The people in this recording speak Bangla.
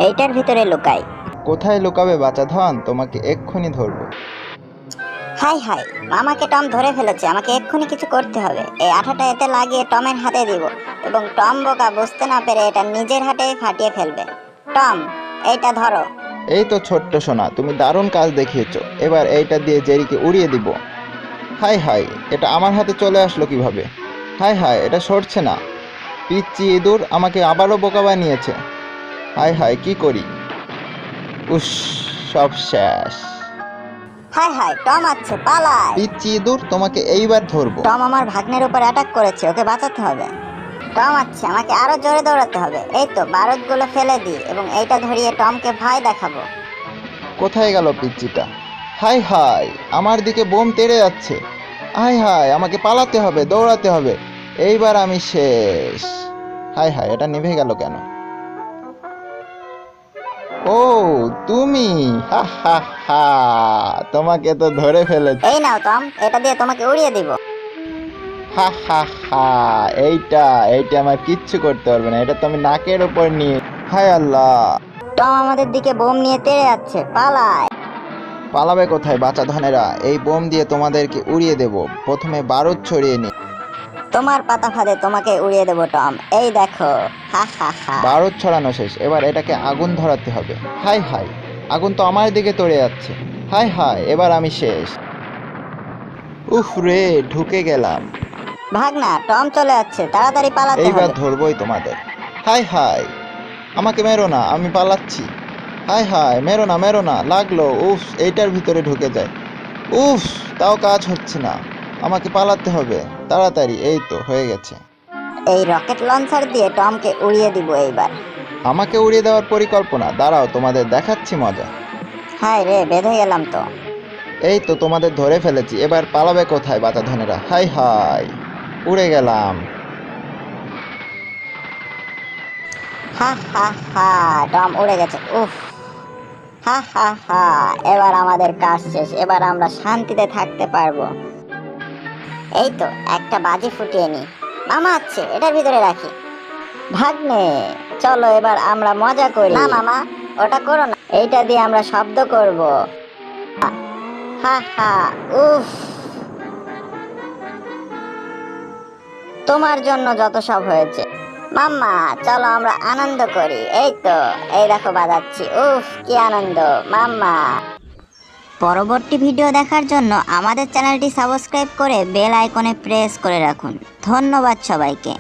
এইটার ভিতরে লুকাই। কোথায় লুকাবে বাচাধন? তোমাকে এক্ষুনি ধরবো। হাই হাই, আমাকে টম ধরে ফেলেছে। আমাকে এক্ষুনি কিছু করতে হবে। এই আঠাটা এতে লাগিয়ে টমের হাতে দিব এবং টম বোকা বুঝতে না পেরে এটা নিজের হাতেই ফাটিয়ে ফেলবে। টম, এইটা ধরো। এই তো ছোট্ট সোনা, তুমি দারুণ কাজ দেখিয়েছো। এবার এইটা দিয়ে জেরিকে উড়িয়ে দিব। হাই হাই, এটা আমার হাতে চলে আসলো কিভাবে? হাই হাই, এটা সরছে না। পিচ্চি ইঁদুর আমাকে আবারও বোকা বানিয়েছে। হাই হাই, কি করি? উস, সব শেষ। হাই হাই, টম আছে, পালায়। পিচ্চি ইঁদুর, তোমাকে এইবার ধরবো। টম আমার ভাগ্নের উপর অ্যাটাক করেছে, ওকে বাঁচাতে হবে। টম আছে, আমাকে আরো জোরে দৌড়াতে হবে। এই তো বারুদগুলো ফেলে দিই এবং এইটা ধরিয়ে টমকে ভয় দেখাবো। কোথায় গেল পিচ্চিটা? হাই হাই, আমার দিকে বোম তেড়ে যাচ্ছে। হাই হাই, আমাকে পালাতে হবে, দৌড়াতে হবে। এইবার আমি শেষ। হাই হাই, এটা নিভে গেল কেন? ও, তুমি! হা হা হা, তোমাকে তো ধরে ফেলেছি। এই নাও টম, এটা দিয়ে তোমাকে উড়িয়ে দিব। হা হা হা, এইটা এইটা আমার কিচ্ছু করতে পারবে না। এটা তো আমি নাকের উপর নিয়ে। হায় আল্লাহ! টম আমাদের দিকে বোম নিয়ে তেড়ে যাচ্ছে, পালায়। পালাবে কোথায় বাচাধনেরা? এই বোম দিয়ে তোমাদেরকে উড়িয়ে দেব। প্রথমে বারুদ ছড়িয়ে নি। তোমার পাতা ফাঁদে তোমাকে উড়িয়ে দেবো টম, এই দেখো। হা হা হা। বারুদ ছড়ানো শেষ, এবার এটাকে আগুন ধরাতে হবে। হাই হাই, আগুন তো আমার দিকে তোড়ে যাচ্ছে। হাই হাই, এবার আমি শেষ। উফ রে, ঢুকে গেলাম। ভাগনা, টম চলে যাচ্ছে, তাড়াতাড়ি পালাতে এইবার হবে। ধরবই তোমাদের। হাই হাই, আমাকে মেরো না, আমি পালাচ্ছি। হাই হাই, মেরো না মেরো না, লাগলো। উফ, এইটার ভিতরে ঢুকে যায়। উফ, তাও কাজ হচ্ছে না। আমাকে পালাতে হবে তাড়াতাড়ি। এই তো হয়ে গেছে। এই রকেট লঞ্চার দিয়ে টমকে উড়িয়ে দিব এইবার। আমাকে উড়িয়ে দেওয়ার পরিকল্পনা? দাঁড়াও, তোমাদের দেখাচ্ছি মজা। হাই রে, বেঁধে গেলাম তো। এই তো তোমাদের ধরে ফেলেছি। এবার পালাবে কোথায় বাচাধনেরা? হাই হাই, উড়ে গেলাম। হা হা হা, টম উড়ে গেছে। উফ, হা হা হা, এবার আমাদের কাজ শেষ। এবার আমরা শান্তিতে থাকতে পারবো। এই তো একটা বাজি ফুটিয়ে নি। মামা আছে, এটার ভিতরে রাখি। ভাগ্নে, চলো এবার আমরা মজা করি। না মামা, ওটা করো না। এইটা দিয়ে আমরা শব্দ করব। হা হা, উফ, তোমার জন্য যত সব হয়েছে। মাম্মা, চলো আমরা আনন্দ করি। এই তো, এই দেখো বাজাচ্ছি। উফ, কি আনন্দ মাম্মা। পরবর্তী ভিডিও দেখার জন্য আমাদের চ্যানেলটি সাবস্ক্রাইব করে বেল আইকনে প্রেস করে রাখুন। ধন্যবাদ সবাইকে।